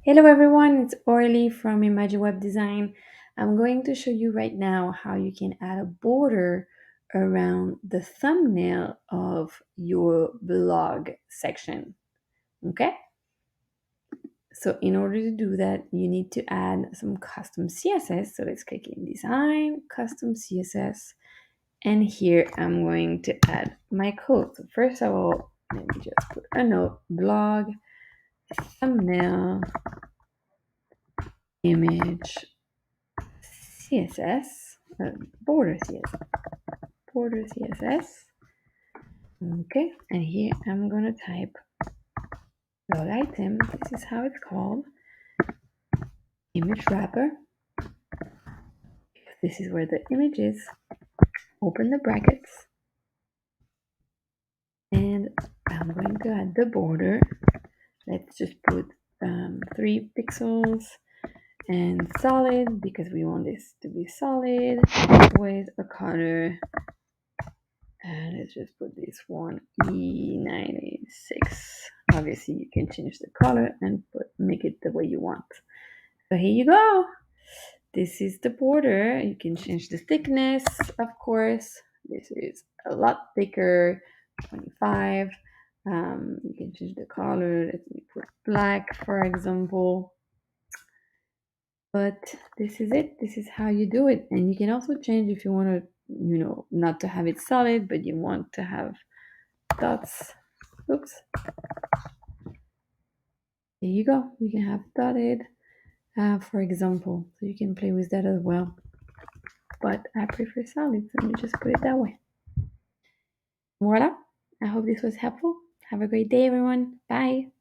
Hello everyone, it's Orly from Imagine Web Design. I'm going to show you right now how you can add a border around the thumbnail of your blog section. Okay? So in order to do that, you need to add some custom CSS. So let's click in Design, Custom CSS, and here I'm going to add my code. So first of all, let me just put a note, blog, thumbnail, image, CSS, border CSS, border CSS. Okay, and here I'm gonna type log item. This is how it's called. Image wrapper. This is where the image is. Open the brackets, and I'm going to add the border. Let's just put 3 pixels and solid because we want this to be solid with a color. And let's just put this one E96. Obviously, you can change the color and make it the way you want. So here you go. This is the border. You can change the thickness, of course. This is a lot thicker, 25. You can change the color. Let me put black, for example. But this is it. This is how you do it. And you can also change if you want to, not to have it solid, but you want to have dots. Oops. There you go. You can have dotted, for example. So you can play with that as well. But I prefer solid, so let me just put it that way. Voila. I hope this was helpful. Have a great day, everyone. Bye.